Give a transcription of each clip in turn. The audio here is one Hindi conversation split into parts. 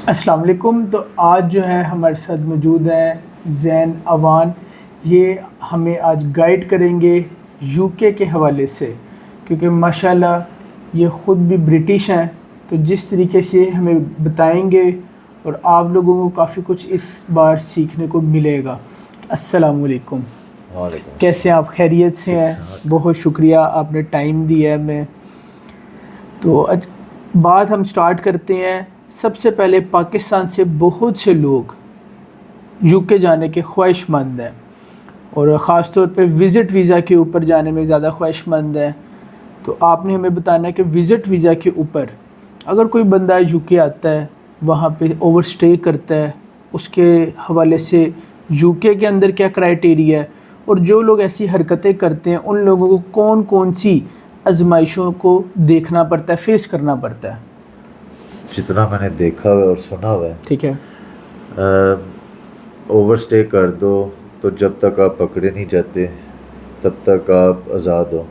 अस्सलाम वालेकुम। तो आज जो है हमारे साथ मौजूद हैं ज़ैन अवान। ये हमें आज गाइड करेंगे यूके के हवाले से, क्योंकि माशाल्लाह ये ख़ुद भी ब्रिटिश हैं। तो जिस तरीके से हमें बताएंगे और आप लोगों को काफ़ी कुछ इस बार सीखने को मिलेगा। अस्सलाम वालेकुम। वालेकुम कैसे हैं अस्सलाम। आप? खैरियत से हैं? बहुत शुक्रिया, आपने टाइम दिया है हमें। तो आज बात हम स्टार्ट करते हैं। सबसे पहले पाकिस्तान से बहुत से लोग यूके जाने के ख्वाहिशमंद हैं और ख़ास तौर पे विज़िट वीज़ा के ऊपर जाने में ज़्यादा ख्वाहिशमंद हैं। तो आपने हमें बताना है कि विज़िट वीज़ा के ऊपर अगर कोई बंदा यूके आता है, वहाँ पे ओवर स्टे करता है, उसके हवाले से यूके के अंदर क्या क्राइटेरिया है, और जो लोग ऐसी हरकतें करते हैं उन लोगों को कौन कौन सी आजमाइशों को देखना पड़ता है, फेस करना पड़ता है। जितना मैंने देखा हुआ है और सुना हुआ है, ठीक है। ओवर स्टे कर दो तो जब तक आप पकड़े नहीं जाते तब तक आप आज़ाद हो।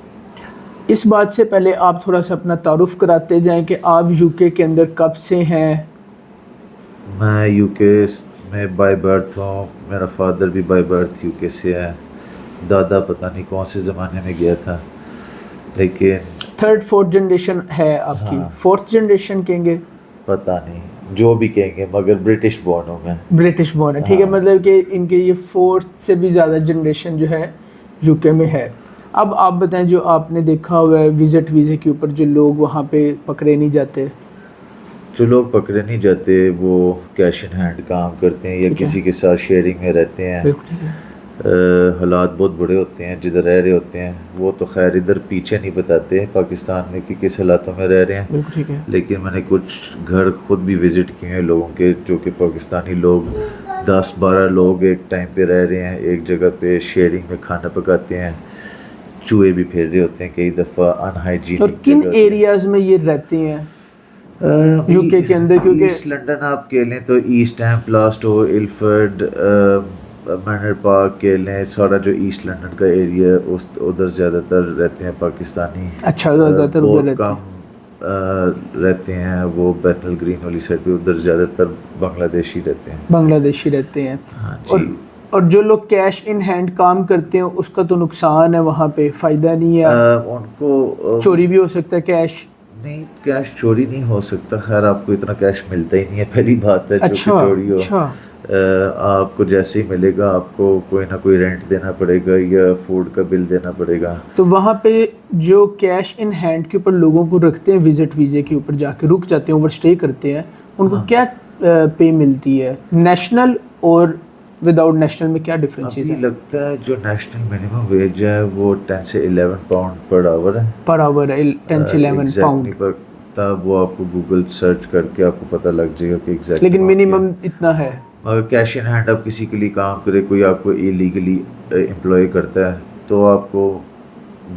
इस बात से पहले आप थोड़ा सा अपना तारुफ कराते जाएं कि आप यूके के अंदर कब से हैं। मैं यूके में बाय बर्थ हूँ। मेरा फादर भी बाय बर्थ यूके से है। दादा पता नहीं कौन से ज़माने में गया था, लेकिन थर्ड फोर्थ जनरेशन है आपकी? हाँ, फोर्थ जनरेशन कहेंगे? पता नहीं जो भी कहेंगे, मगर ब्रिटिश बॉर्न हूँ मैं। ब्रिटिश बॉर्न है, ठीक है। हाँ। मतलब कि इनके ये फोर्थ से भी ज़्यादा जनरेशन जो है यूके में है। अब आप बताएं, जो आपने देखा हुआ है विज़िट वीज़े के ऊपर जो लोग वहाँ पे पकड़े नहीं जाते। जो लोग पकड़े नहीं जाते वो कैश इन हैंड काम करते हैं या ठीक है। किसी के साथ शेयरिंग में रहते हैं। बिल्कुल ठीक है। हालात बहुत बुरे होते हैं जिधर रह रहे होते हैं। वो तो खैर इधर पीछे नहीं बताते पाकिस्तान में कि किस हालातों में रह रहे हैं, बिल्कुल ठीक है। लेकिन मैंने कुछ घर खुद भी विज़िट किए हैं लोगों के, जो कि पाकिस्तानी लोग 10-12 लोग एक टाइम पे रह रहे हैं, एक जगह पे शेयरिंग में खाना पकाते हैं। चूहे भी फिर रहे होते हैं कई दफ़ा, अनहाइजीनिक। और किन एरियाज़ में ये रहते हैं यूके के अंदर? क्योंकि ईस्ट लंदन आप कह लें तो ईस्ट हैम, प्लास्टो, इल्फर्ड, मैनर पार्क कह लें, सारा जो ईस्ट लंदन का एरिया है उस उधर ज़्यादातर रहते हैं पाकिस्तानी। अच्छा, ज़्यादातर उधर बहुत रहते कम हैं। रहते हैं वो बैतल ग्रीन वाली साइड पे, उधर ज़्यादातर बांग्लादेशी रहते हैं। बांग्लादेशी रहते हैं। हाँ और जी। और जो लोग कैश इन हैंड काम करते हैं उसका तो नुकसान है, वहाँ पे फ़ायदा नहीं है। उनको चोरी भी हो सकता है कैश। नहीं, कैश चोरी नहीं हो सकता। खैर आपको इतना कैश मिलता ही नहीं है, पहली बात है। जो कि अच्छा चोरी हो, अच्छा। आपको जैसे ही मिलेगा आपको कोई ना कोई रेंट देना पड़ेगा या फूड का बिल देना पड़ेगा। तो वहाँ पे जो कैश इन हैंड के ऊपर लोगों को रखते हैं, विजिट वीज़े के ऊपर जाके रुक जाते हैं, ओवर स्टे करते हैं, उनको हाँ। क्या पे मिलती है? नेशनल और विदाउट नेशनल में क्या डिफरेंसेस अभी हैं? लगता है जो नेशनल मिनिमम वेज है वो 10 से 11 पाउंड पर आवर है। पर आवर 10 से 11 एग्जैक्ट पाउंड। नहीं पता, वो आपको गूगल सर्च करके आपको पता लग जाएगा कि एग्जैक्ट। लेकिन मिनिमम इतना है। मगर कैश इन हैंड आप किसी के लिए काम करे, कोई आपको इलीगली एम्प्लॉय करता है तो आपको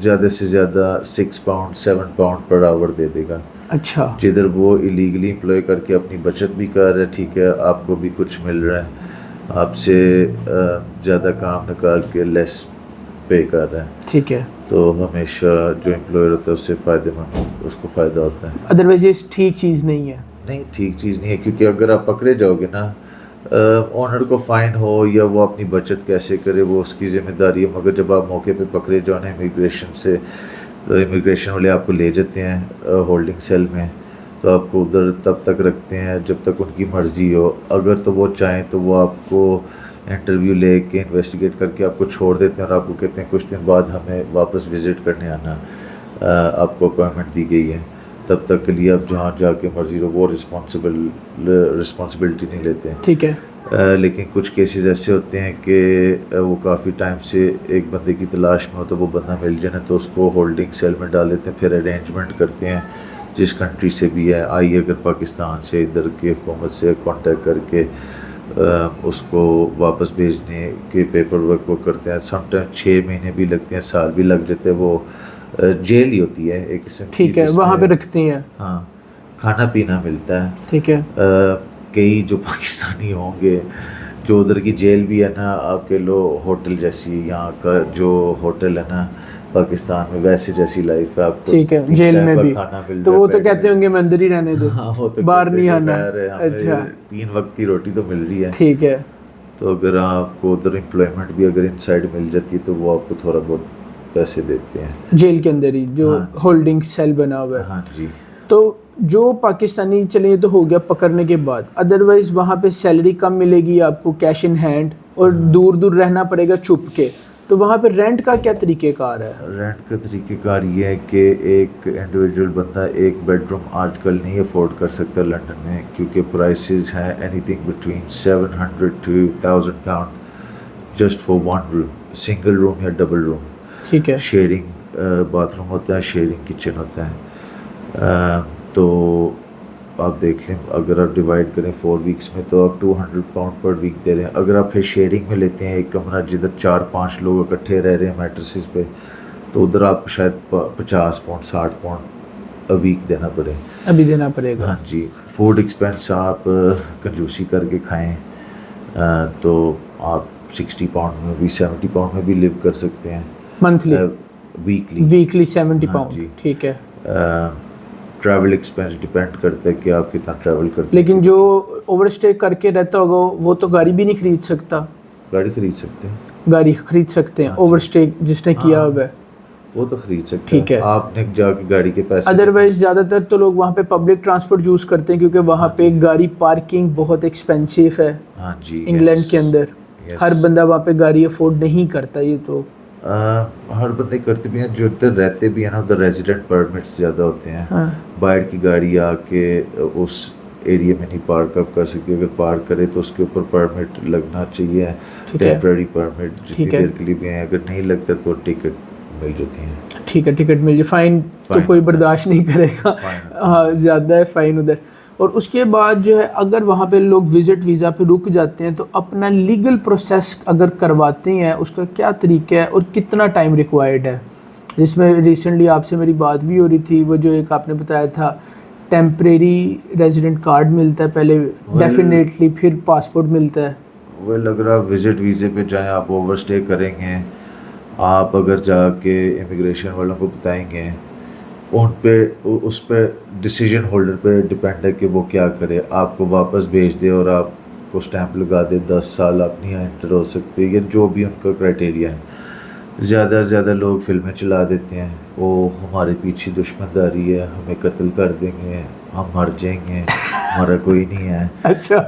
ज़्यादा से ज़्यादा 6 पाउंड 7 पाउंड पर आवर दे देगा। अच्छा। जिधर वो इलीगली एम्प्लॉय करके अपनी बचत भी कर रहा है, ठीक है, आपको भी कुछ मिल रहा है, आपसे ज़्यादा काम निकाल के लेस पे कर रहा है। ठीक है। तो हमेशा जो एम्प्लॉयर होता है उससे फ़ायदेमंद, उसको फ़ायदा होता है। अदरवाइज ये ठीक चीज़ नहीं है। नहीं, ठीक चीज़ नहीं है, क्योंकि अगर आप पकड़े जाओगे ना, ओनर को फ़ाइन हो या वो अपनी बचत कैसे करे वो उसकी ज़िम्मेदारी है। मगर जब आप मौके पे पकड़े जाओ ना इमिग्रेशन से, तो इमिग्रेशन वाले आपको ले जाते हैं होल्डिंग सेल में, तो आपको उधर तब तक रखते हैं जब तक उनकी मर्ज़ी हो। अगर तो वो चाहें तो वो आपको इंटरव्यू ले के इन्वेस्टिगेट करके आपको छोड़ देते हैं और आपको कहते हैं कुछ दिन बाद हमें वापस विज़िट करने आना, आपको अपॉइंटमेंट दी गई है, तब तक के लिए आप जहाँ जाके मर्जी हो, वो रिस्पॉन्सिबिलिटी नहीं लेते हैं। ठीक है। लेकिन कुछ केसेस ऐसे होते हैं कि वो काफ़ी टाइम से एक बंदे की तलाश में हो, तो वो बंदा मिल जाए तो उसको होल्डिंग सेल में डाल देते हैं, फिर अरेंजमेंट करते हैं जिस कंट्री से भी है, आइए अगर पाकिस्तान से इधर के हुकूमत से कांटेक्ट करके उसको वापस भेजने के पेपर वर्क वो करते हैं। समटाइम 6 महीने भी लगते हैं, साल भी लग जाते हैं। वो जेल ही होती है एक किस्म की, ठीक है, वहाँ पे रखते हैं। हाँ, खाना पीना मिलता है। ठीक है। कई जो पाकिस्तानी होंगे जो उधर की जेल भी है ना, आपके लो होटल जैसी, यहाँ का जो होटल है ना, पाकिस्तान में वैसे जैसी लाइफ है आपको, ठीक है, तीन जेल टाइम में का भी खाना मिल तो रहा वो है तो बेड कहते में। होंगे मैं अंदर ही रहने दो, हाँ वो तो बाहर कहते नहीं हैं कि आना। खैर है, हमें अच्छा, 3 वक्त की रोटी तो मिल रही है। ठीक है। तो अगर आपको उधर एम्प्लॉयमेंट भी अगर इनसाइड मिल जाती है तो वो आपको थोड़ा बहुत पैसे देते हैं। जेल के अंदर ही जो हाँ जी। होल्डिंग सेल बना हुआ है। हाँ जी। तो जो पाकिस्तानी, चले ये तो हो गया पकड़ने के बाद, अदरवाइज वहाँ पे सैलरी कम मिलेगी आपको कैश इन हैंड, और दूर दूर रहना पड़ेगा छुप के, तो वहाँ पे रेंट का क्या तरीक़ेकार है? रेंट का तरीक़ेकार ये है कि एक इंडिविजुअल बंदा एक बेडरूम आजकल नहीं अफोर्ड कर सकता लंदन में, क्योंकि प्राइसेस हैं anything between 700 to 1000 pound just for one room, single room या डबल रूम। ठीक है। शेयरिंग बाथरूम होता है, शेयरिंग किचन होता है। तो आप देख लें, अगर आप डिवाइड करें 4 वीक्स में तो आप 200 पाउंड पर वीक दे रहे हैं। अगर आप फिर शेयरिंग में लेते हैं एक कमरा जिधर 4-5 लोग इकट्ठे रह रहे हैं मैट्रेसेस पे, तो उधर आपको शायद 50 पाउंड 60 पाउंड अ वीक देना पड़े। अभी देना पड़ेगा। हाँ जी। फूड एक्सपेंस आप कंजूसी करके खाएं तो आप 60 पाउंड में भी 70 पाउंड में भी लिव कर सकते हैं मंथली, वीकली। वीकली 70 हाँ पाउंड, जी। ठीक है। ट्रैवल एक्सपेंस डिपेंड करता है कि आप कितना ट्रैवल करते हैं। लेकिन जो ओवर स्टे करके रहता होगा वो तो गाड़ी भी नहीं खरीद सकता। गाड़ी खरीद सकते हैं। गाड़ी खरीद सकते हैं हाँ ओवर जी। स्टे जिसने किया हाँ, हुआ है, वो तो खरीद सकते ठीक हैं। है। आपने जाके गाड़ी के पैसे अदरवाइज ज़्यादातर तो लोग वहाँ पे पब्लिक ट्रांसपोर्ट यूज़ करते हैं, क्योंकि वहाँ हाँ पे जी। गाड़ी पार्किंग बहुत एक्सपेंसिव है हाँ जी। इंग्लैंड के अंदर। yes। हर बंदा वहाँ पे गाड़ी अफोर्ड नहीं करता, ये तो हर बंदे करते भी हैं, जो उधर रहते भी हैं ना, उधर रेजिडेंट परमिट्स ज़्यादा होते हैं। हाँ। बाहर की गाड़ी आके उस एरिया में नहीं पार्क अप कर सकती। अगर पार्क करे तो उसके ऊपर परमिट लगना चाहिए, ठीक है। टेम्प्रेरी परमिट, जितनी ठीक है। देर के लिए भी हैं। अगर नहीं लगता तो टिकट मिल जाती हैं। ठीक है, टिकट मिल जाए। फाइन तो फाइन कोई होता है। बर्दाश्त नहीं करेगा, फाइन हाँ ज़्यादा है फाइन उधर। और उसके बाद जो है, अगर वहाँ पे लोग विजिट वीज़ा पे रुक जाते हैं तो अपना लीगल प्रोसेस अगर करवाते हैं, उसका क्या तरीका है और कितना टाइम रिक्वायर्ड है? जिसमें रिसेंटली आपसे मेरी बात भी हो रही थी, वो जो एक आपने बताया था टेम्परेरी रेजिडेंट कार्ड मिलता है पहले डेफिनेटली, फिर पासपोर्ट मिलता है। वेल अगर आप विजिट वीज़े पे जाएं, आप ओवर स्टे करेंगे, आप अगर जाके इमिग्रेशन वालों को बताएंगे, उन पे उस पे डिसीजन होल्डर पे डिपेंड है कि वो क्या करे। आपको वापस भेज दे और आपको स्टैंप लगा दे 10 साल आप नहीं एंटर हो सकते, या जो भी उनका क्राइटेरिया है। ज़्यादा से ज़्यादा लोग फिल्में चला देते हैं, वो हमारे पीछे दुश्मनदारी है, हमें कत्ल कर देंगे, हम मर जाएंगे, हमारा कोई नहीं है। अच्छा।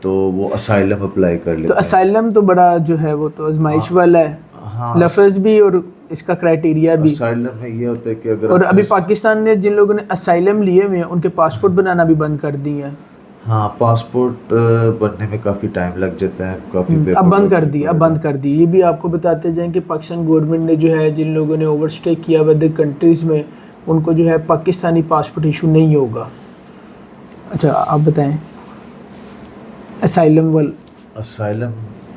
तो वो असाइलम अप्लाई कर लेते तो हैं। असाइलम तो बड़ा जो है वो तो आजमाइश वाला है, हाँ, लफ्ज़ भी और इसका क्राइटेरिया भी। असाइलम में ये होता है कि अगर और अभी आपने- पाकिस्तान ने जिन लोगों ने असाइलम लिए हुए हैं उनके पासपोर्ट बनाना भी बंद कर दिए हैं। हाँ, पासपोर्ट बनने में काफ़ी टाइम लग जाता है, काफ़ी अब बंद कर दी, अब बंद कर दी। ये भी आपको बताते जाएं कि पाकिस्तान गवर्नमेंट ने जो है, जिन लोगों ने ओवर स्टे किया हुआ अदर कंट्रीज़ में, उनको जो है पाकिस्तानी पासपोर्ट इशू नहीं होगा। अच्छा, आप बताएं असाइलम वाल। असाइलम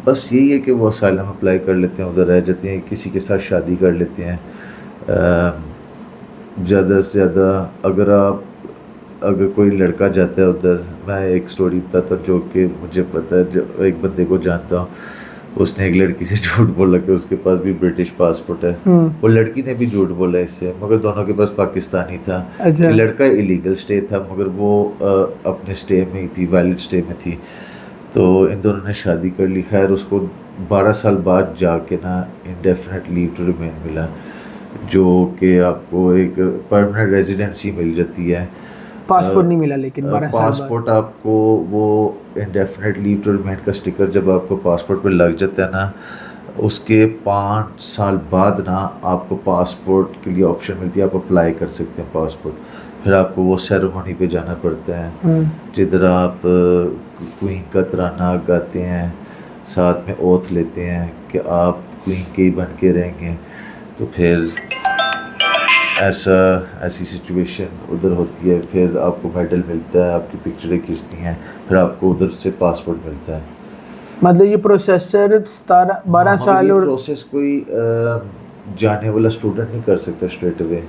बस यही है कि वो असाइलम अप्लाई कर लेते हैं, उधर रह जाते हैं, किसी के साथ शादी कर लेते हैं। ज़्यादा से ज़्यादा अगर कोई लड़का जाता है उधर, मैं एक स्टोरी बताता जो कि मुझे पता है, जो एक बंदे को जानता हूँ, उसने एक लड़की से झूठ बोला कि उसके पास भी ब्रिटिश पासपोर्ट है। वो लड़की ने भी झूठ बोला इससे, मगर दोनों के पास पाकिस्तानी था। अच्छा। लड़का इलीगल स्टे था, मगर वो अपने स्टे में ही थी, वैलिड स्टे में थी। तो इन दोनों ने शादी कर ली। खैर उसको 12 साल बाद जाके ना इंडेफिनेट लीव टू रिमेन मिला, जो कि आपको एक परमानेंट रेजिडेंसी मिल जाती है। पासपोर्ट नहीं मिला लेकिन 12 साल बाद। पासपोर्ट आपको वो इंडेफिनेट लीव टू रिमेन का स्टिकर जब आपको पासपोर्ट पे लग जाता है ना, उसके 5 साल बाद ना आपको पासपोर्ट के लिए ऑप्शन मिलती है, आप अप्लाई कर सकते हैं पासपोर्ट। फिर आपको वो सेरेमनी पे जाना पड़ता है जिधर आप क्वीन का तराना गाते हैं, साथ में ओथ लेते हैं कि आप क्वीन के ही बन के रहेंगे। तो फिर ऐसी सिचुएशन उधर होती है। फिर आपको मेडल मिलता है, आपकी पिक्चरें खींचती हैं, फिर आपको उधर से पासपोर्ट मिलता है। मतलब ये प्रोसेसर 12 साल। और प्रोसेस कोई जाने वाला स्टूडेंट नहीं कर सकता स्ट्रेट अवे,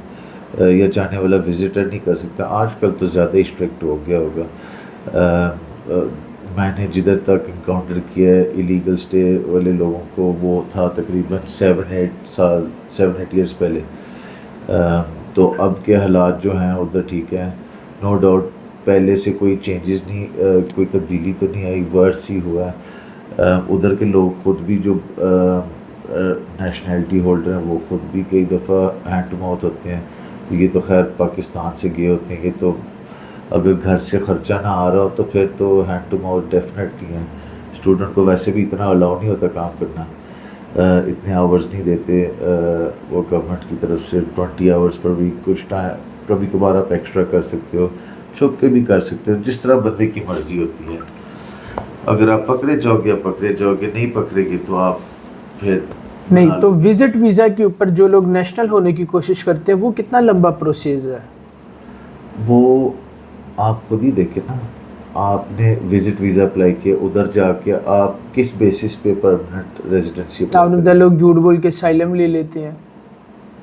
या जाने वाला विजिटर नहीं कर सकता। आजकल तो ज़्यादा ही स्ट्रिक्ट हो गया होगा। मैंने जिधर तक इनकाउंटर किया है इलीगल स्टे वाले लोगों को, वो था तकरीबन 7-8 ईयर्स पहले। तो अब के हालात जो हैं उधर ठीक है, नो डाउट पहले से कोई चेंजेस नहीं, कोई तब्दीली तो नहीं आई, वर्स ही हुआ है। उधर के लोग खुद भी जो नेशनैलिटी होल्डर हैं वो खुद भी कई दफ़ा हैंड टू माउथ होते हैं। तो ये तो खैर पाकिस्तान से गए होते हैं, ये तो अगर घर से ख़र्चा ना आ रहा हो तो फिर तो हैंड टू माउथ डेफिनेटली है। स्टूडेंट को वैसे भी इतना अलाउ नहीं होता काम करना, इतने आवर्स नहीं देते वो गवर्नमेंट की तरफ से। 20 आवर्स पर वीक, कुछ टाइम कभी कभार आप एक्स्ट्रा कर सकते हो, छुप के भी कर सकते हो, जिस तरह बंदे की मर्ज़ी होती है। अगर आप पकड़े जाओगे आप पकड़े जाओगे, नहीं पकड़ेगे तो आप फिर नहीं। तो विजिट वीज़ा के ऊपर जो लोग नेशनल होने की कोशिश करते हैं वो कितना लंबा प्रोसेस है? वो आप खुद ही देखें ना, आपने विजिट वीज़ा अप्लाई किया, उधर जाके आप किस बेसिस पे परमानेंट रेजिडेंसी आपने बताया लोग झूठ बोल के असाइलम ले लेते हैं,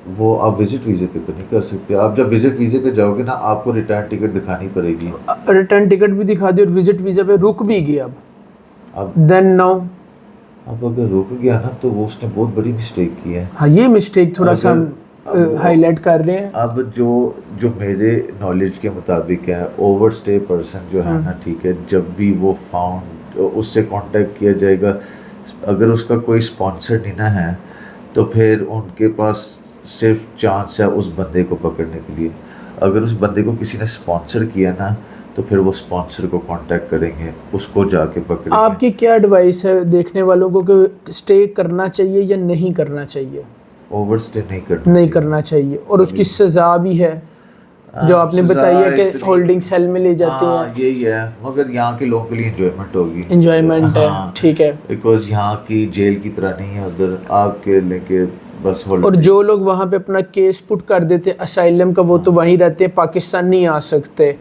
वो आप विजिट वीज़े पे तो नहीं कर सकते। आप जब विजिट वीज़े पे जाओगे ना आपको रिटर्न टिकट दिखानी पड़ेगी। रिटर्न टिकट भी दिखा दी और विजिट वीज़ा पे रुक भी गया, अब देन नाउ अब अगर रुक गया ना तो वो उसने बहुत बड़ी मिस्टेक की है। हाँ, ये मिस्टेक थोड़ा सा हाईलाइट कर रहे हैं। अब जो मेरे नॉलेज के मुताबिक है, ओवर स्टे पर्सन जो है ना, ठीक है, जब भी वो फाउंड उससे कांटेक्ट किया जाएगा, अगर उसका कोई स्पॉन्सर नहीं ना है तो फिर उनके पास सिर्फ चांस है उस बंदे को पकड़ने के लिए। अगर उस बंदे को किसी ने स्पॉन्सर किया ना तो फिर वो स्पॉन्सर को कांटेक्ट करेंगे, उसको जाके पकड़ेंगे। आपकी क्या एडवाइस है देखने वालों को कि स्टे करना चाहिए या नहीं करना चाहिए? ओवर स्टे नहीं करना चाहिए, और उसकी सज़ा भी है जो आपने बताई है कि होल्डिंग सेल में ले जाते हैं। यही है, मगर यहाँ के लोगों के लिए एंजॉयमेंट होगी, एंजॉयमेंट है, ठीक है, बिकॉज यहाँ की जेल की तरह नहीं है उधर आपके लेके बस। और जो लोग वहाँ पे अपना केस पुट कर देते हैं असाइलम का, वो तो वहीं रहते हैं, पाकिस्तान नहीं आ सकते।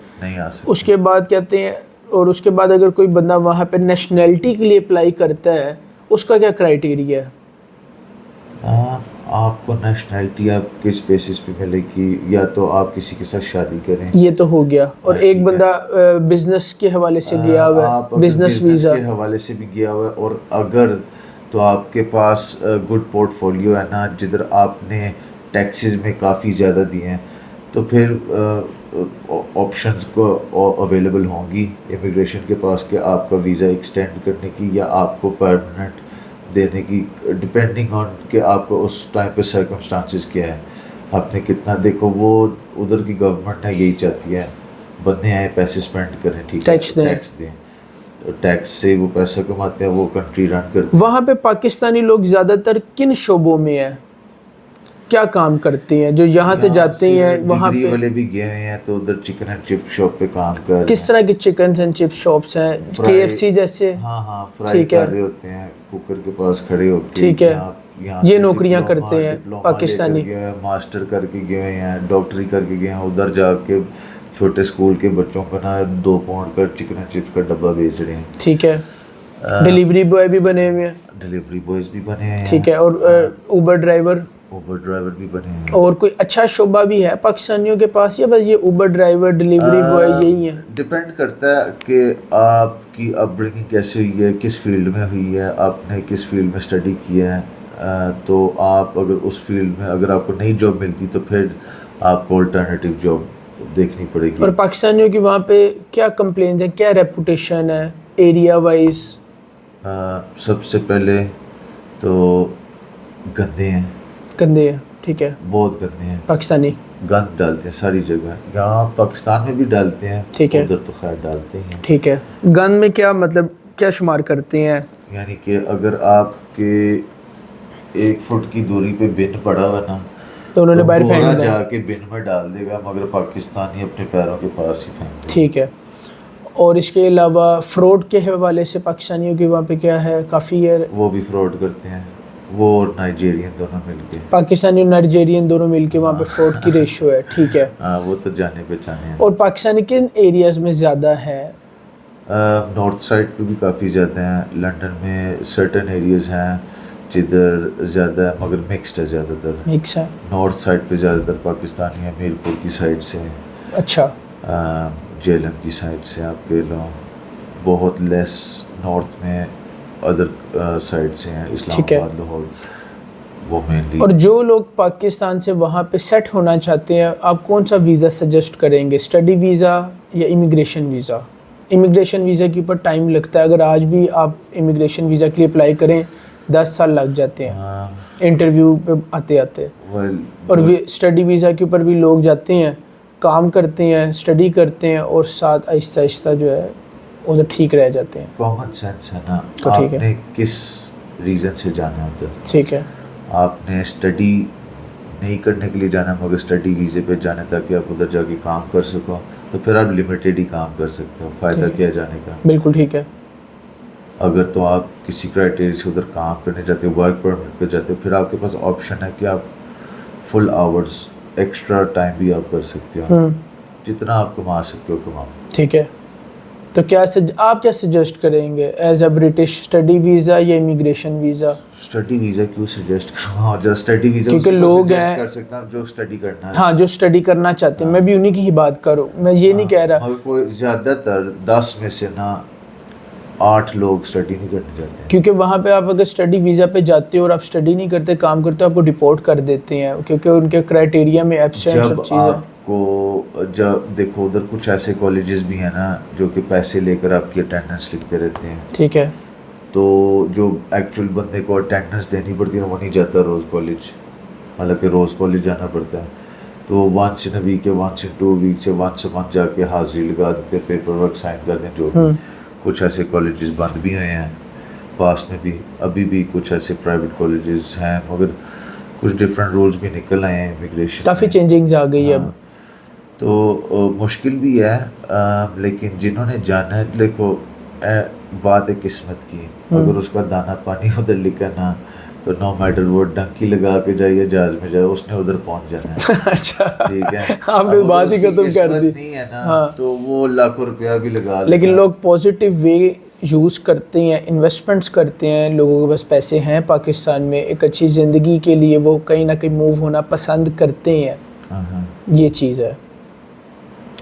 उसके बाद कहते हैं, और उसके बाद अगर कोई बंदा वहाँ पे नेशनैलिटी के लिए अप्लाई करता है उसका क्या क्राइटेरिया है? आपको नेशनैलिटी आप किस बेसिस पे मिलेगी, या तो आप किसी के साथ शादी करें, ये तो हो गया, और एक बंदा बिजनेस के हवाले से गया हुआ है, बिजनेस वीज़ा के हवाले से भी गया हुआ है, और अगर तो आपके पास गुड पोर्टफोलियो है ना, जिधर आपने टैक्सेस में काफ़ी ज़्यादा दिए हैं, तो फिर ऑप्शंस को अवेलेबल होंगी इमिग्रेशन के पास कि आपका वीज़ा एक्सटेंड करने की या आपको परमानेंट देने की, डिपेंडिंग ऑन कि आपको उस टाइम पे सर्कमस्टांसिस क्या है, आपने कितना। देखो वो उधर की गवर्नमेंट है यही चाहती है बंदे आए पैसे स्पेंड करें, ठीक है, टैक्स दें, टैक्स से वो पैसा कमाते हैं, वो कंट्री रन करते हैं। वहाँ पे पाकिस्तानी लोग ज़्यादातर किन शोबों में है, क्या काम करते हैं जो यहाँ से जाते हैं? वहाँ पे वाले भी गए हैं तो उधर चिकन एंड चिप शॉप पे काम कर रहे हैं। किस तरह की चिकन एंड चिप शॉप्स हैं? KFC जैसे? हाँ फ्राई कर रहे होते हैं, कुकर के पास खड़े होकर, ठीक है, ये नौकरियां करते हैं पाकिस्तानी। मास्टर करके गए हैं, डॉक्टरी करके गए हैं, उधर जाके छोटे स्कूल के बच्चों को ना 2 पाउंड का चिकन एंड चिप्स का डब्बा बेच रहे हैं, ठीक है। डिलीवरी बॉय भी बने हुए हैं, डिलीवरी बॉयज भी बने हैं, ठीक है, और ऊबर ड्राइवर भी बने हैं। और कोई अच्छा शोबा भी है पाकिस्तानियों के पास, या बस ये ऊबर ड्राइवर डिलीवरी बॉय यही है? डिपेंड करता है कि आपकी अपब्रिंगिंग कैसे हुई है, किस फील्ड में हुई है, आपने किस फील्ड में स्टडी किया है। तो आप अगर उस फील्ड में अगर आपको नई जॉब मिलती तो फिर आपको अल्टरनेटिव जॉब देखनी पड़ेगी। और पाकिस्तानियों की वहाँ पे क्या कंप्लेंट है, क्या रेपुटेशन है एरिया वाइज? सबसे पहले तो गंदे हैं, ठीक है, बहुत गंदे हैं, पाकिस्तानी गंद डालते हैं सारी जगह, यहाँ पाकिस्तान में भी डालते हैं, ठीक है, उधर तो खैर डालते हैं, ठीक है। गंद में क्या मतलब, क्या शुमार करते हैं? यानी कि अगर आपके 1 फुट की दूरी पे बिन पड़ा हुआ ना तो उन्होंने बाहर फेंक दिया, जाके बिन में डाल देगा, मगर पाकिस्तानी अपने पैरों के पास ही फेंक, ठीक है। और इसके अलावा फ्रॉड के हवाले से पाकिस्तानियों की वहाँ पे क्या है? काफ़ी है, वो भी फ्रॉड करते हैं, वो और नाइजीरियन दोनों मिलके, पाकिस्तानी और नाइजीरियन दोनों मिलके वहाँ पे फ्रॉड की रेशो है, ठीक है। वो तो जाने पहचाने हैं। और पाकिस्तानी किन एरियाज में ज़्यादा है? नॉर्थ साइड पे भी काफ़ी ज़्यादा हैं, लंदन में सर्टन एरियाज़ हैं जिधर ज़्यादा है, मगर मिक्स्ड है, ज़्यादातर मिक्स है। नॉर्थ साइड पे ज़्यादातर पाकिस्तानी है, मीरपुर की साइड से, अच्छा, जेलम की साइड से आपके लोग, बहुत लेस नॉर्थ में अदर साइड से हैं, इस्लामाबाद, लाहौर, वो मेनली। और जो लोग पाकिस्तान से वहाँ पे सेट होना चाहते हैं, आप कौन सा वीज़ा सजेस्ट करेंगे, स्टडी वीज़ा या इमिग्रेशन वीज़ा? इमिग्रेशन वीज़ा के ऊपर टाइम लगता है, अगर आज भी आप इमिग्रेशन वीज़ा के लिए अप्लाई करें 10 साल लग जाते हैं इंटरव्यू पे आते आते। और स्टडी वीज़ा के ऊपर भी लोग जाते हैं, काम करते हैं, स्टडी करते हैं और साथ आहिस्ता आहिस्ता जो है उधर ठीक रह जाते हैं। कॉमन सेंस है ना, तो ठीक है, आपने किस रीज़न से जाना होता है। ठीक है, आपने स्टडी नहीं करने के लिए जाना, मगर स्टडी वीज़े पे जाने ताकि आप उधर जाके काम कर सको, तो फिर आप लिमिटेड ही काम कर सकते हो, फ़ायदा क्या है जाने का। बिल्कुल ठीक है। अगर तो आप किसी क्राइटेरिया से उधर काम करने जाते हो, वर्क परमिट पे जाते हो, फिर आपके पास ऑप्शन है कि आप फुल आवर्स एक्स्ट्रा टाइम भी आप कर सकते हो, जितना आप कमा सकते हो कमाओ। ठीक है, तो आप क्या सजेस्ट करेंगे as a British, study visa या इमिग्रेशन वीज़ा? स्टडी वीज़ा क्यों सजेस्ट करूँगा, जो स्टडी वीज़ा क्योंकि लोग हैं कर सकता हूँ जो स्टडी करना है। हाँ, जो स्टडी करना चाहते हैं, मैं भी उन्हीं की ही बात करूँ, मैं ये नहीं कह रहा। मगर कोई ज़्यादातर 10 में से ना 8 लोग स्टडी नहीं करने जाते हैं। क्योंकि वहाँ पे आप अगर स्टडी वीज़ा पे जाते हो और आप स्टडी नहीं करते, काम करते हो, आपको डिपोर्ट कर देते हैं, क्योंकि उनके क्राइटेरिया में एब्सेंट सब चीज़ें। को जब देखो उधर कुछ ऐसे कॉलेजेस भी हैं ना जो कि पैसे लेकर आपकी अटेंडेंस लिखते रहते हैं। ठीक है, तो जो एक्चुअल बंदे को अटेंडेंस देनी पड़ती है वो नहीं जाता रोज़ कॉलेज, हालांकि रोज़ कॉलेज जाना पड़ता है। तो वंस इन अ वीक या वंस इन 2 वीक या वंस अ मंथ जाके हाजिरी लगा देते, पेपर वर्क साइन कर दें जो भी। कुछ ऐसे कॉलेजेस बंद भी हुए हैं पास में भी, अभी भी कुछ ऐसे प्राइवेट कॉलेजेस हैं, मगर कुछ डिफरेंट रूल्स भी निकल आए हैं इमिग्रेशन, काफ़ी चेंजिंग्स आ गई है अब। तो मुश्किल भी है, लेकिन जिन्होंने जाना है, देखो बात है किस्मत की, अगर उसका दाना पानी उधर लिखा ना, तो नो मैटर वो डंकी लगा के जाए या जहाज में जाए, उसने उधर पहुंच जाना है। अच्छा, ठीक है, आपने बात ही खत्म कर दी। नहीं है ना, तो वो लाखों रुपया भी लगा लेकिन लोग पॉजिटिव वे यूज़ करते हैं, इन्वेस्टमेंट्स करते हैं, लोगों के पास पैसे हैं पाकिस्तान में एक अच्छी ज़िंदगी के लिए, वो कहीं ना कहीं मूव होना पसंद करते हैं। ये चीज़ है,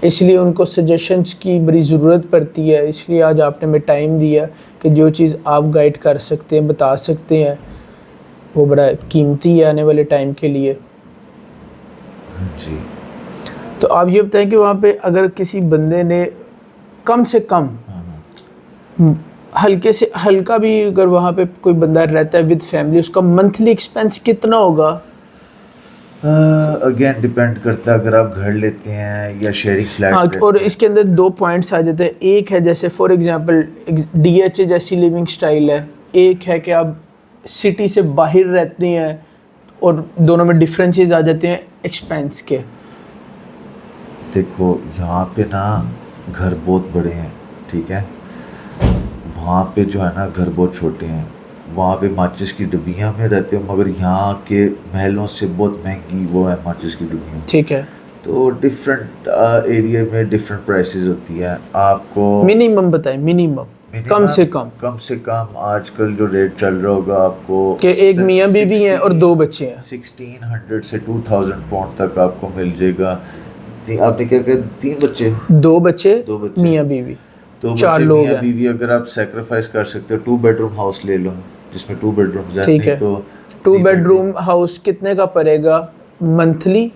इसलिए उनको सजेशंस की बड़ी ज़रूरत पड़ती है। इसलिए आज आपने हमें टाइम दिया कि जो चीज़ आप गाइड कर सकते हैं, बता सकते हैं, वो बड़ा कीमती है आने वाले टाइम के लिए। जी। तो आप ये बताएं कि वहाँ पे अगर किसी बंदे ने कम से कम हल्के से हल्का भी, अगर वहाँ पे कोई बंदा रहता है विद फैमिली, उसका मंथली एक्सपेंस कितना होगा? अगेन डिपेंड करता है, अगर आप घर लेते हैं या शेयरिंग फ्लैट। हाँ, और इसके अंदर 2 पॉइंट्स आ जाते हैं। एक है जैसे फॉर एग्जांपल DHA जैसी लिविंग स्टाइल है, एक है कि आप सिटी से बाहर रहते हैं, और दोनों में डिफरेंसेस आ जाते हैं एक्सपेंस के। देखो यहाँ पे ना घर बहुत बड़े हैं, ठीक है, वहाँ पे जो है ना घर बहुत छोटे हैं। वहाँ पे माचिस की डब्बियाँ में रहते हो, मगर यहाँ के महलों से बहुत महंगी वो है माचिस की डब्बियाँ। ठीक है, तो डिफरेंट एरिया में डिफरेंट प्राइसेस होती है। आपको मिनिमम बताएं, मिनिमम कम से कम आजकल जो रेट चल रहा होगा आपको कि एक मियाँ बीवी हैं और 2 बच्चे हैं, 1600 से 2000 पाउंड तक आपको मिल जाएगा। आपने क्या कहा, 3 बच्चे, 2 बच्चे, मियाँ बीवी, तो 4 लोग हैं। बीवी अगर आप सेक्रीफाइस कर सकते हो, 2 बेडरूम हाउस ले लो जिसमें 2 बेडरूम है। ठीक है, तो 2 बेडरूम हाउस कितने का पड़ेगा मंथली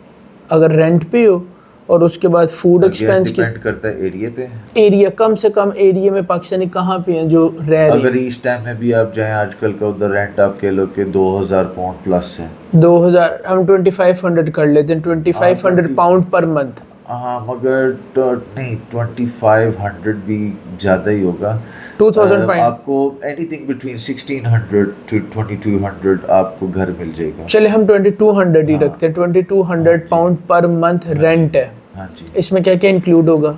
अगर रेंट पे हो? और उसके बाद फूड एक्सपेंस डिपेंड करता है एरिया पे। एरिया कम से कम एरिया में पाकिस्तानी कहाँ पे हैं जो रह रहे हैं? अगर इस टाइम में भी आप जाएं, आजकल का उधर रेंट आप कह लो कि 2000 पाउंड प्लस है। 2000, हम 2500 कर लेते हैं, 2500 पाउंड पर मंथ। हाँ, मगर नहीं, 2500 भी ज़्यादा ही होगा। 2000 पाउंड आपको एनीथिंग बिटवीन 1600 to 2200 आपको घर मिल जाएगा। चले हम 2200 ही रखते हैं, 2200 पाउंड पर मंथ रेंट है। हाँ जी। इसमें क्या क्या इंक्लूड होगा?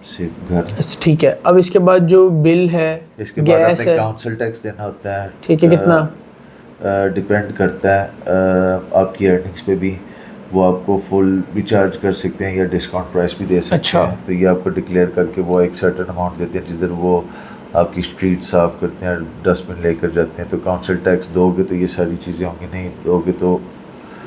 सिर्फ घर। ठीक है, अब इसके बाद जो बिल है, इसके बाद गैस आपने है, काउंसिल टैक्स देना होता है। ठीक है, कितना? डिपेंड करता है आपकी अर्निंग्स पे भी। वो आपको फुल भी चार्ज कर सकते हैं या डिस्काउंट प्राइस भी दे सकते अच्छा। हैं। तो ये आपको डिक्लेयर करके वो एक सर्टेन अमाउंट देते हैं, जिधर वो आपकी स्ट्रीट साफ़ करते हैं, डस्टबिन लेकर जाते हैं। तो काउंसिल टैक्स दोगे तो ये सारी चीज़ें होंगी, नहीं दोगे तो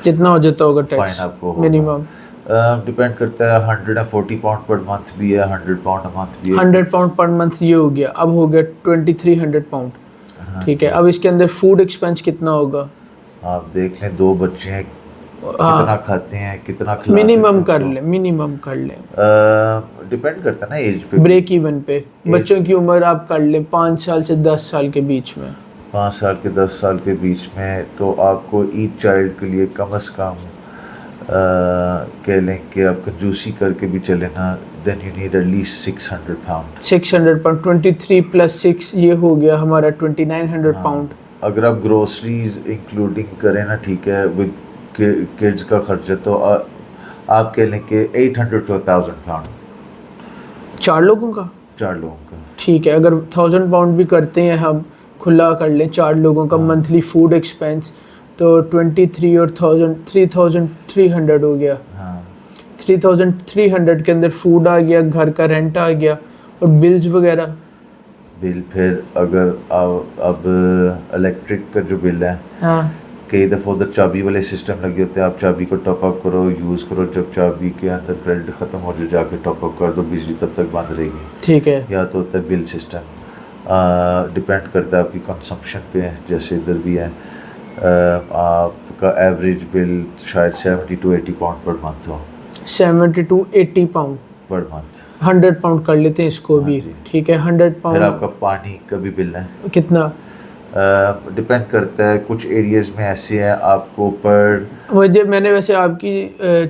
कितना हो जाता होगा टैक्स फाइन आपको मिनिमम? डिपेंड करता है, 140 पाउंड पर मंथ भी है, 100 पाउंड अ मंथ भी है। 100 पाउंड पर मंथ ये हो गया, अब हो गया 2300 पाउंड। हाँ ठीक है, जी। अब इसके अंदर फूड एक्सपेंस कितना होगा? आप देख लें, 2 बच्चे हैं, कितना खाते हैं, कितना खिला मिनिमम सकते कर हैं ले, मिनिमम कर ले, उनको। डिपेंड करता है ना एज पे। ब्रेक इवन पे। बच्चों की उम्र आप कर ले 5 साल से 10 साल के बीच में। 5 साल के 10 साल के बीच में, तो आपको ईच चाइल्ड के लिए कम से कम कह लें कि आप कंजूसी करके भी चले ना, then you need at least 600 pound. 600 pound, 23 plus 6 ये हो गया हमारा 2900 पाउंड। अगर आप ग्रोसरीज इंक्लूडिंग करें ना, ठीक है, विद किड्स का खर्चा, तो आप कह लें कि 800 to 1000 पाउंड 4 लोगों का। 4 लोगों का। ठीक है, अगर 1000 पाउंड भी करते हैं हम, खुला कर लें 4 लोगों का मंथली फूड एक्सपेंस, तो 23 और 1000 3300 हो गया। हाँ 3300 के अंदर फूड आ गया, घर का रेंट आ गया और बिल्स वगैरह। बिल, फिर अगर अब इलेक्ट्रिक का जो बिल है, हाँ कई दफ़ा उधर चाबी वाले सिस्टम लगे होते हैं, आप चाबी को टॉप अप करो, यूज़ करो, जब चाबी के अंदर क्रेडिट ख़त्म हो जाए जाके टॉप अप कर दो, बिजली तब तक बंद रहेगी। ठीक है। या तो होता है बिल सिस्टम, डिपेंड करता है आपकी कंजम्पशन पे, जैसे इधर भी है। आपका एवरेज बिल शायद 70 to 80 पाउंड पर मंथ हो। 70 to 80 pound per month 100 pound कर लेते हैं इसको भी। जी। ठीक है, 100 फिर पाउंड आपका पानी का भी बिल है, कितना? डिपेंड करता है, कुछ एरियाज़ में ऐसे हैं आपको पर। मैंने वैसे आपकी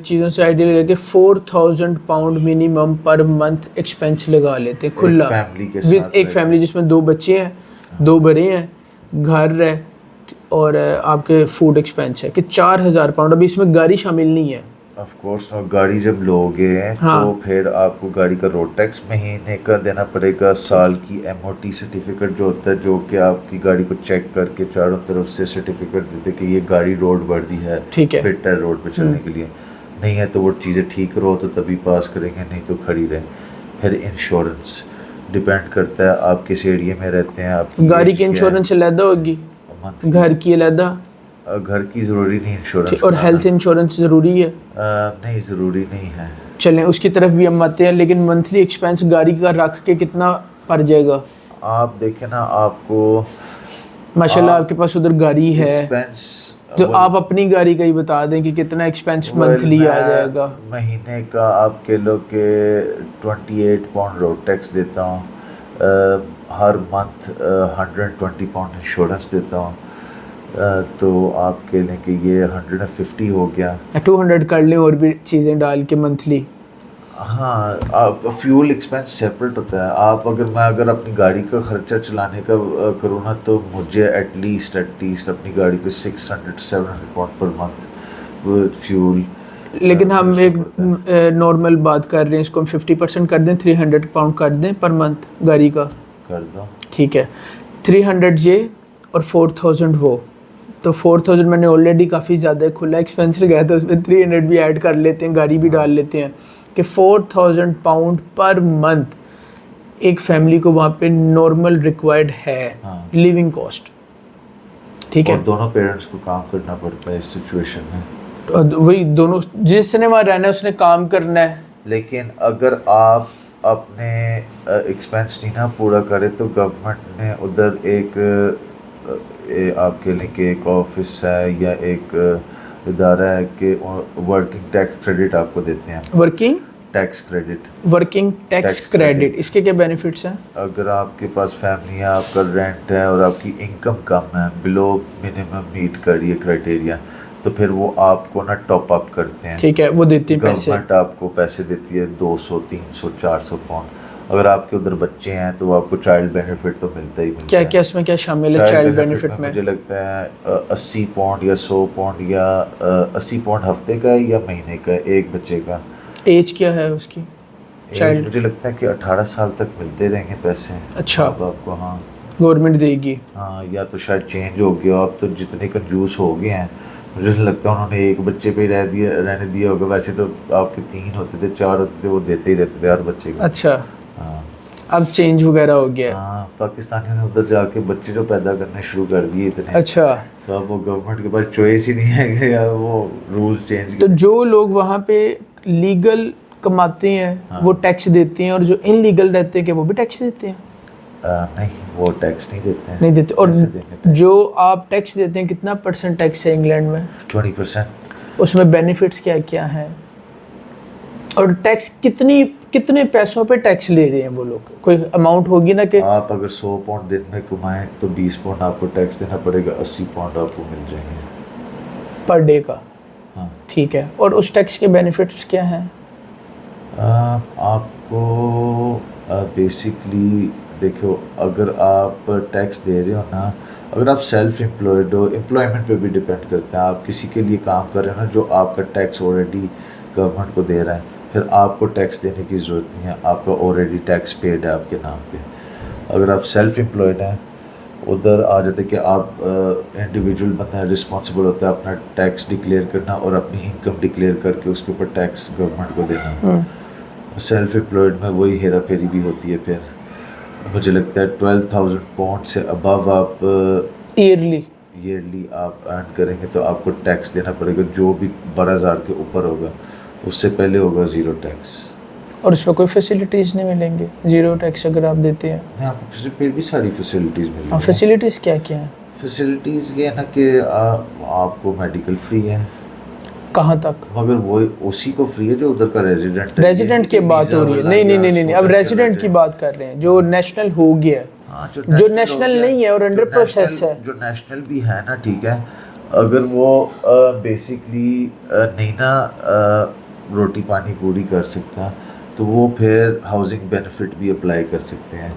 चीज़ों से आइडिया लगा कि 4000 pound minimum per month expense लगा लेते हैं खुला, फैमिली के विद साथ एक फैमिली जिसमें 2 बच्चे हैं, 2 बड़े हैं, घर है और आपके फूड एक्सपेंस है कि 4000 पाउंड। अभी इसमें गाड़ी शामिल नहीं है। ऑफ कोर्स, और गाड़ी जब लोगे हाँ। तो फिर आपको गाड़ी का रोड टैक्स महीने का देना पड़ेगा, साल की MOT सर्टिफिकेट जो होता है, जो कि आपकी गाड़ी को चेक करके चारों तरफ से सर्टिफिकेट देते कि ये गाड़ी रोड वर्दी है, ठीक है। फिट है रोड पे चलने के लिए। नहीं है तो वो चीज़ें ठीक करो तो तभी पास करेंगे, नहीं तो खड़ी रहे। फिर इंश्योरेंस डिपेंड करता है आप किस एरिया में रहते हैं, आपकी गाड़ी age की क्या है। इंश्योरेंस अलग होगी, Monthly। घर की अलग, घर की ज़रूरी नहीं इंश्योरेंस और हेल्थ इंश्योरेंस ज़रूरी है। नहीं, ज़रूरी नहीं है। चलें उसकी तरफ भी हम आते हैं, लेकिन मंथली एक्सपेंस गाड़ी का रख के कितना पड़ जाएगा? आप देखें ना, आपको माशाल्लाह आपके पास उधर गाड़ी है, एक्सपेंस, तो आप अपनी गाड़ी का ही बता दें कि कितना एक्सपेंस मंथली आ जाएगा। महीने का आपके लोग के 28 पाउंड रोड टैक्स देता हूँ, हर मंथ 120 पाउंड इंश्योरेंस देता हूँ, तो आप कह लें कि ये 150 हो गया। 200 कर लें और भी चीज़ें डाल के मंथली। हाँ, आप फ्यूल एक्सपेंस सेपरेट होता है। आप अगर अपनी गाड़ी का खर्चा चलाने का करूँ ना, तो मुझे एटलीस्ट अपनी गाड़ी पे 600-700 पाउंड पर मंथ फ्यूल। लेकिन हम एक नॉर्मल बात कर रहे हैं, इसको हम 50% कर दें, 300 पाउंड कर दें पर मंथ गाड़ी का। कर दो। ठीक है, 300 ये और 4000 वो, तो 4000 मैंने ऑलरेडी काफ़ी ज़्यादा खुला एक्सपेंस लगाया था, उसमें 300 भी ऐड कर लेते हैं, गाड़ी भी डाल लेते हैं कि 4000 पाउंड पर मंथ एक फैमिली को वहाँ पे नॉर्मल रिक्वायर्ड है लिविंग कॉस्ट। ठीक है, और दोनों पेरेंट्स को काम करना पड़ता है इस सिचुएशन में। तो वही दोनों, जिसने वहाँ रहना है उसने काम करना है। लेकिन अगर आप अपने एक्सपेंस नहीं ना पूरा करें, तो गवर्नमेंट ने उधर आपके लिए कि एक ऑफिस है या एक इदारा है कि वर्किंग टैक्स क्रेडिट आपको देते हैं। Working tax credit, working tax credit, इसके क्या बेनिफिट्स हैं? अगर आपके पास फैमिली है, आपका रेंट है और आपकी इनकम कम है, बिलो मिनिमम मीट कर रही है क्राइटेरिया, तो फिर वो आपको ना टॉप अप करते हैं। ठीक है, वो देती है पैसे। गवर्नमेंट आपको पैसे देती है 200, 300, 400 पाउंड। अगर आपके उधर बच्चे हैं तो आपको चाइल्ड बेनिफिट तो मिलता ही मिलता क्या है। क्या इसमें क्या शामिल है चाइल्ड बेनिफिट में? मुझे लगता है 80 पाउंड या 100 पाउंड या 80 पाउंड हफ्ते का या महीने का एक बच्चे का। एज क्या है उसकी चाइल्ड? मुझे लगता है कि 18 साल तक मिलते रहेंगे पैसे। अच्छा, अब आपको, हाँ गवर्नमेंट देगी। हाँ, या तो शायद चेंज हो गया, अब तो जितने कंजूस हो गए हैं, मुझे लगता है उन्होंने एक बच्चे पे रहने दिया होगा। वैसे तो आपके 3 होते थे, 4 होते थे, वो देते ही रहते थे हर बच्चे को। अच्छा, हाँ अब चेंज वगैरह हो गया। हाँ, पाकिस्तानियों ने उधर जाके बच्चे जो पैदा करने शुरू कर दिए इतने। अच्छा, तो अब वो गवर्नमेंट के पास चॉइस ही नहीं है कि यार वो रूल्स चेंज। तो जो लोग वहाँ पे लीगल कमाते हैं हाँ। वो टैक्स देते हैं, और जो इनलीगल रहते हैं कि वो भी टैक्स देते हैं? नहीं, वो टैक्स नहीं देते हैं। नहीं देते। और कैसे देंगे टैक्स? जो आप टैक्स देते हैं कितना % टैक्स है इंग्लैंड में? 20%। उसमें बेनिफिट्स क्या क्या हैं? और टैक्स कितने पैसों पे टैक्स ले रहे हैं वो लोग? कोई अमाउंट होगी ना कि आप अगर 100 पाउंड दिन में कमाएं तो 20 पाउंड आपको टैक्स देना पड़ेगा, 80 पाउंड आपको मिल जाएंगे पर डे का? हाँ। ठीक है। और उस टैक्स के बेनिफिट्स क्या हैं? आपको बेसिकली देखो, अगर आप टैक्स दे रहे हो ना, अगर आप सेल्फ एम्प्लॉयड हो, एम्प्लॉयमेंट पे भी डिपेंड करता है। आप किसी के लिए काम कर रहे हो ना जो आपका टैक्स ऑलरेडी गवर्नमेंट को दे रहा है, फिर आपको टैक्स देने की ज़रूरत नहीं है, आपका ऑलरेडी टैक्स पेड है आपके नाम पे। अगर आप सेल्फ एम्प्लॉयड हैं, उधर आ जाते कि आप इंडिविजुअल बंदा है, रिस्पॉन्सिबल होता है अपना टैक्स डिक्लेयर करना और अपनी इनकम डिक्लेयर करके उसके ऊपर टैक्स गवर्नमेंट को देना। सेल्फ एम्प्लॉयड में वही हेरा फेरी भी होती है। फिर मुझे लगता है 12,000 पाउंड से अबव आप ईयरली आप अर्न करेंगे तो आपको टैक्स देना पड़ेगा। जो भी 12,000 के ऊपर होगा उससे पहले होगा ज़ीरो टैक्स। और उसमें कोई फैसिलिटीज़ नहीं मिलेंगे ज़ीरो टैक्स अगर आप देते हैं? हाँ, आपको फिर भी सारी फैसिलिटीज़ मिलेंगी। हाँ, फैसिलिटीज़ क्या क्या हैं? फैसिलिटीज़ ये है ना कि आपको मेडिकल फ्री है। कहाँ तक? मगर वो उसी को फ्री है जो उधर का रेजिडेंट है। रेजिडेंट की बात हो रही है। नहीं, अब रेजिडेंट की बात कर रहे हैं जो नेशनल हो गया है। हाँ, जो नेशनल नहीं है और अंडर प्रोसेस है। जो नेशनल भी है ना, ठीक है, अगर वो बेसिकली नहीं ना रोटी पानी पूरी कर सकता तो वो फिर हाउसिंग बेनिफिट भी अप्लाई कर सकते हैं,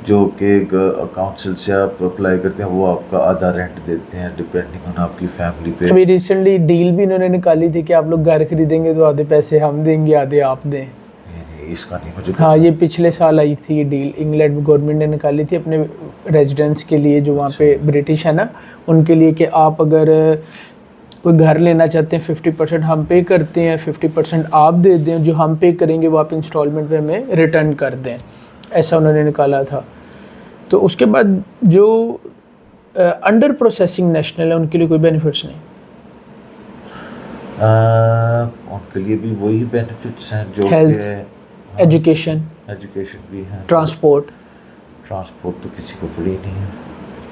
जो कि काउंसिल से आप अप्लाई करते हैं। वो आपका आधा रेंट देते हैं डिपेंडिंग ऑन आपकी फैमिली पे। अभी रिसेंटली डील भी इन्होंने निकाली थी कि आप लोग घर खरीदेंगे तो आधे पैसे हम देंगे आधे आप दें। इसका नहीं मुझे हाँ, ये पिछले साल आई थी ये डील, इंग्लैंड गवर्नमेंट ने निकाली थी अपने रेजिडेंट्स के लिए जो वहाँ पे ब्रिटिश है ना, उनके लिए कि आप अगर कोई घर लेना चाहते हैं 50% हम पे करते हैं, 50% आप दे दें, जो हम पे करेंगे वो आप इंस्टॉलमेंट पे हमें रिटर्न कर दें। ऐसा उन्होंने निकाला था। तो उसके बाद जो अंडर प्रोसेसिंग नेशनल है उनके लिए कोई बेनिफिट्स नहीं? उनके लिए भी वही बेनिफिट्स हैं जो हेल्थ, एजुकेशन भी है। ट्रांसपोर्ट तो किसी को फ्री नहीं है,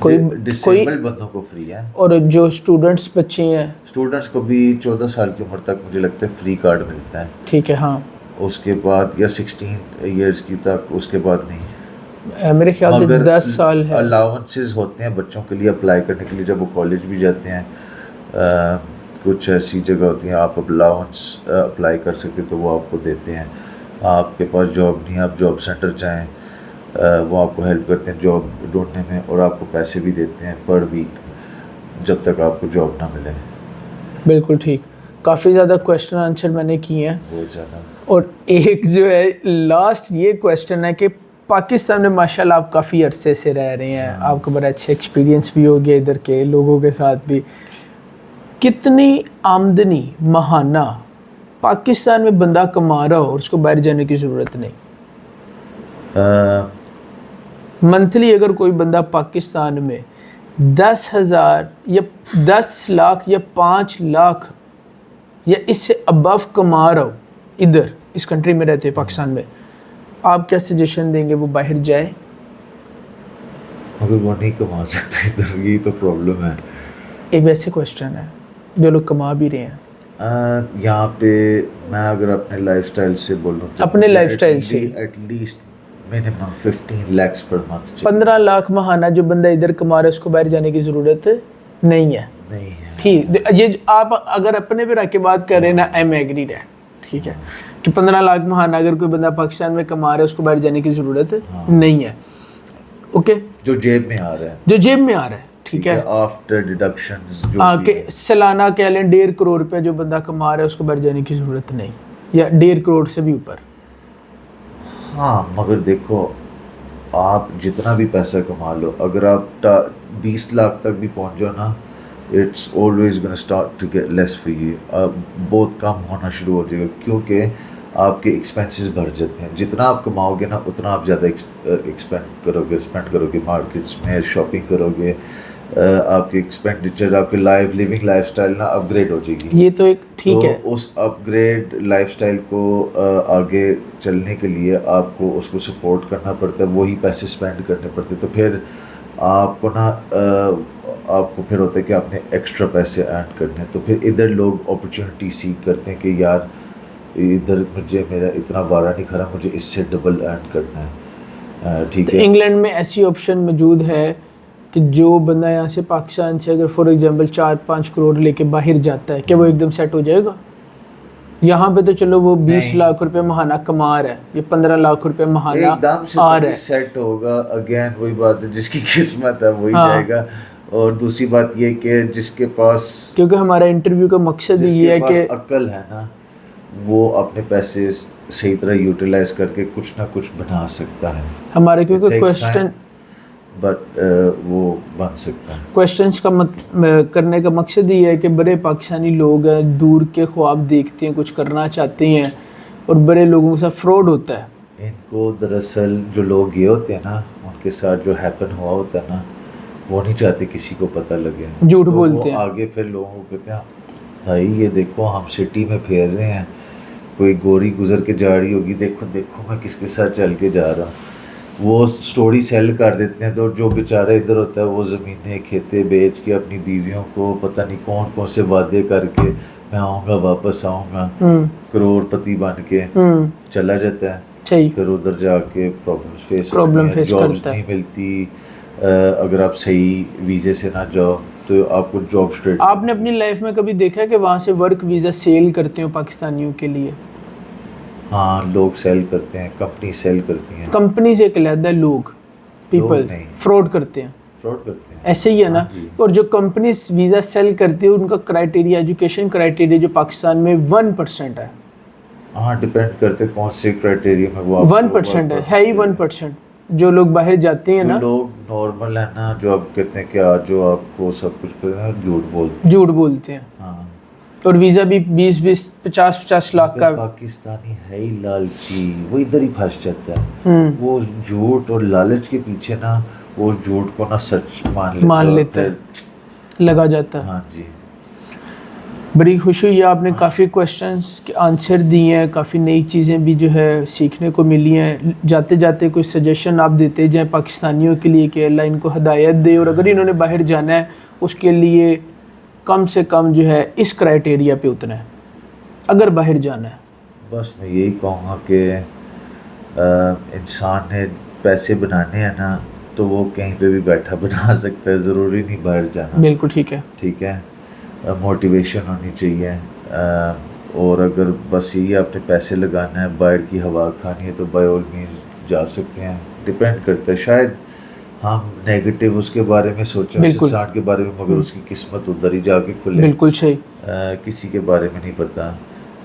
कोई डिसेबल्ड बंदों को फ्री है। और जो स्टूडेंट्स बच्चे हैं, स्टूडेंट्स को भी 14 साल की उम्र तक मुझे लगता है फ्री कार्ड मिलता है। ठीक है। हाँ, उसके बाद या 16 इयर्स की तक, उसके बाद नहीं। मेरे ख्याल से 10 साल है। अलाउंसेस होते हैं बच्चों के लिए अप्लाई करने के लिए जब वो कॉलेज भी जाते हैं। कुछ ऐसी जगह होती हैं आप अलाउंस अप्लाई कर सकते तो वो आपको देते हैं। आपके पास जॉब नहीं है, आप जॉब सेंटर जाएं, वो आपको हेल्प करते हैं जॉब ढूंढने में और आपको पैसे भी देते हैं पर वीक जब तक आपको जॉब ना मिले। बिल्कुल ठीक। काफ़ी ज़्यादा क्वेश्चन आंसर मैंने किए हैं, बहुत ज़्यादा। और एक जो है लास्ट ये क्वेश्चन है कि पाकिस्तान में माशाल्लाह आप काफ़ी अरसे से रह रहे हैं, आपका बड़ा अच्छा एक्सपीरियंस भी हो गया इधर के लोगों के साथ भी। कितनी आमदनी माहाना पाकिस्तान में बंदा कमा रहा हो और उसको बाहर जाने की ज़रूरत नहीं? मंथली अगर कोई बंदा पाकिस्तान में 10,000 या 10 लाख या 5 लाख या इससे अबव कमा रहा हो इधर इस कंट्री में रहते हैं पाकिस्तान में, आप क्या सजेशन देंगे वो बाहर जाए? अगर वो नहीं कमा सकता इधर, यही तो प्रॉब्लम है। एक वैसे क्वेश्चन है जो लोग कमा भी रहे हैं यहाँ पे। मैं अगर अपने लाइफस्टाइल से बोलूँ तो अपने लाइफस्टाइल से at least minimum 15 lakh per month. 15 lakh महाना जो बंदा इधर कमा रहा है उसको बाहर जाने की ज़रूरत नहीं है। नहीं है। ठीक, ये आप अगर अपने पे रह के बात कर रहे हैं ना, आई एम एग्रीड है, ठीक है, कि 15 लाख महाना अगर कोई बंदा पाकिस्तान में कमा रहा है उसको बाहर जाने की ज़रूरत नहीं है। ओके, जो जेब में आ रहा है, जो जेब में आ रहा है, ठीक है, आफ्टर डिडक्शंस जो हाँ, कि सालाना कह लें 1.5 करोड़ रुपया जो बंदा कमा रहा है उसको बाहर जाने की ज़रूरत नहीं, या 1.5 करोड़ से भी ऊपर। हाँ, मगर देखो आप जितना भी पैसा कमा लो, अगर आप 20 लाख तक भी पहुंच जाओ ना, it's always gonna start to get less for you. बहुत कम होना शुरू हो जाएगा क्योंकि आपके एक्सपेंसेस बढ़ जाते हैं। जितना आप कमाओगे ना उतना आप ज़्यादा स्पेंड करोगे मार्केट्स में, शॉपिंग करोगे, आपकी एक्सपेंडिचर, आपकी लिविंग लाइफस्टाइल ना अपग्रेड हो जाएगी। ये तो एक ठीक है। तो उस अपग्रेड लाइफस्टाइल को आगे चलने के लिए आपको उसको सपोर्ट करना पड़ता है, वही पैसे स्पेंड करने पड़ते हैं। तो फिर आपको ना आपको फिर होता है कि आपने एक्स्ट्रा पैसे अर्न करने हैं। तो फिर इधर लोग अपॉर्चुनिटी सीख करते हैं कि यार इधर मुझे मेरा इतना वारा नहीं खरा, मुझे इससे डबल अर्न करना है। ठीक तो है। इंग्लैंड में ऐसी ऑप्शन मौजूद है कि जो बंदा यहाँ से पाकिस्तान से अगर फॉर एग्जांपल 4-5 करोड़ लेके बाहर जाता है, क्या वो एकदम सेट हो जाएगा? यहाँ पे तो चलो वो 20 लाख रुपए महाना कमा रहा है, ये 15 लाख रुपए महाना एकदम से आ रहा है। सेट होगा, अगेन वही बात है, जिसकी किस्मत है वही हाँ। जाएगा। और दूसरी बात ये कि जिसके पास, क्योंकि हमारा इंटरव्यू का मकसद ये है कि अक्ल है ना, वो अपने पैसे सही तरह यूटिलाइज करके कुछ ना कुछ बना सकता है। हमारे क्योंकि क्वेश्चन बट वो बन सकता है। क्वेश्चंस का करने का मकसद ये है कि बड़े पाकिस्तानी लोग हैं, दूर के ख्वाब देखते हैं, कुछ करना चाहते हैं और बड़े लोगों के साथ फ्रॉड होता है। इनको दरअसल जो लोग गए होते हैं ना, उनके साथ जो हैपन हुआ होता है ना, वो नहीं चाहते किसी को पता लगे, झूठ तो बोलते हैं। आगे फिर लोगों को कहते हैं भाई ये देखो हम सिटी में फेर रहे हैं, कोई गोरी गुजर के जा रही होगी, देखो देखो मैं किसके साथ चल के जा रहा हूँ। वो स्टोरी सेल कर देते हैं। तो जो बेचारा इधर होता है वो ज़मीनें खेतें बेच के अपनी बीवियों को पता नहीं कौन कौन से वादे करके मैं आऊँगा वापस आऊँगा करोड़पति बन के चला जाता है। सही। फिर उधर जाके प्रॉब्लम फेस जॉब्स नहीं मिलती। अगर आप सही वीज़े से ना जाओ तो आपको जॉब स्ट्रेट। आपने अपनी लाइफ में कभी देखा है कि वहाँ से वर्क वीज़ा सेल करते हो पाकिस्तानियों के लिए? हाँ, लोग सेल करते हैं, कंपनी सेल करती हैं। कंपनी से कहलाता है लोग, पीपल फ्रॉड करते हैं। फ्रॉड करते हैं, ऐसे ही है ना। और जो कंपनी वीज़ा सेल करती है उनका क्राइटेरिया, एजुकेशन क्राइटेरिया जो पाकिस्तान में 1% है। हाँ, डिपेंड करते कौन से क्राइटेरिया में वो 1% है ही 1%। जो लोग बाहर जाते हैं ना, लोग नॉर्मल है ना, जो आप कहते हैं कि आज जो आपको सब कुछ करना झूठ बोलते हैं। हाँ। और वीज़ा भी 20-20 50-50 लाख का। पाकिस्तानी है ही लालची, वो इधर ही फंस जाता है। वो झूठ और लालच के पीछे ना, वो झूठ को ना सच मान लेता है, लगा जाता है। हाँ जी। बड़ी खुशी हुई, आपने काफ़ी क्वेश्चंस के आंसर दिए हैं, काफ़ी नई चीज़ें भी जो है सीखने को मिली हैं। जाते जाते कोई सजेशन आप देते जाएं पाकिस्तानियों के लिए कि अल्लाह इनको हदायत दे, और अगर इन्होंने बाहर जाना है उसके लिए कम से कम जो है इस क्राइटेरिया पे उतना है अगर बाहर जाना है। बस मैं यही कहूँगा कि इंसान ने पैसे बनाने हैं ना, तो वो कहीं पे भी बैठा बना सकता है, ज़रूरी नहीं बाहर जाना। बिल्कुल ठीक है। ठीक है। मोटिवेशन होनी चाहिए। और अगर बस यही आपने पैसे लगाना है, बाहर की हवा खानी है, तो बाय ऑल मीन्स जा सकते हैं। डिपेंड करता है, शायद हम नेगेटिव उसके बारे में सोचें, उस इंसान के बारे में, मगर उसकी किस्मत उधर ही जाके खुले। बिल्कुल सही। किसी के बारे में नहीं पता।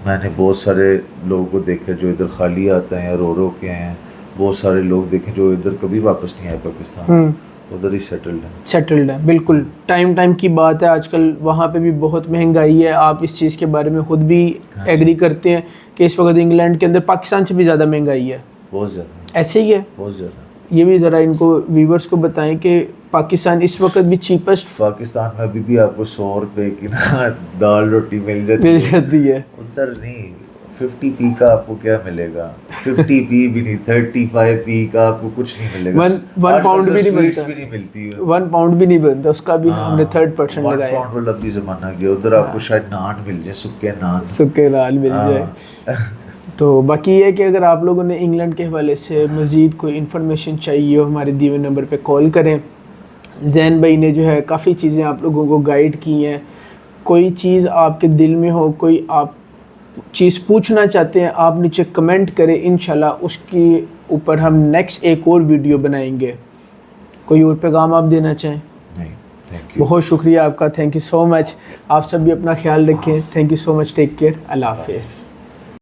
मैंने बहुत सारे लोगों को देखा जो इधर खाली आते हैं, रो के आए हैं। बहुत सारे लोग देखे जो इधर कभी वापस नहीं आए पाकिस्तान, उधर ही सेटल्ड है। बिल्कुल टाइम की बात है। आजकल वहाँ पे भी बहुत महंगाई है, आप इस चीज़ के बारे में खुद भी एग्री करते हैं कि इस वक्त इंग्लैंड के अंदर पाकिस्तान से भी ज़्यादा महंगाई है। बहुत ज़्यादा। ऐसे ही है, बहुत ज़्यादा। ये भी ज़रा इनको व्यूवर्स को बताएं कि पाकिस्तान इस वक्त भी चीपेस्ट। पाकिस्तान में अभी भी आपको 100 रुपए की ना दाल रोटी मिल जाती है। उधर नहीं, 50p का आपको क्या मिलेगा? 50p भी नहीं, 35p का आपको कुछ नहीं मिलेगा। 1 पाउंड भी नहीं मिलता, 1 पाउंड भी नहीं बनता, उसका भी हमने 3% लगाया। 1 पाउंड वाला भी ज़माना गया। उधर आपको शायद नान मिल जाए, सूखे नान मिल जाए। तो बाकी ये है कि अगर आप लोगों ने इंग्लैंड के हवाले से मज़ीद कोई इन्फॉर्मेशन चाहिए हो, हमारे दिए हुए नंबर पे कॉल करें। जैन भाई ने जो है काफ़ी चीज़ें आप लोगों को गाइड की हैं। कोई चीज़ आपके दिल में हो, कोई आप चीज़ पूछना चाहते हैं, आप नीचे कमेंट करें, इंशाल्लाह उसके ऊपर हम नेक्स्ट एक और वीडियो बनाएंगे। कोई और पैगाम आप देना चाहें? नहीं, थैंक यू। बहुत शुक्रिया आपका, थैंक यू सो मच। आप सब भी अपना ख्याल रखें। Thank you so much, take care, अल्लाह हाफिज़।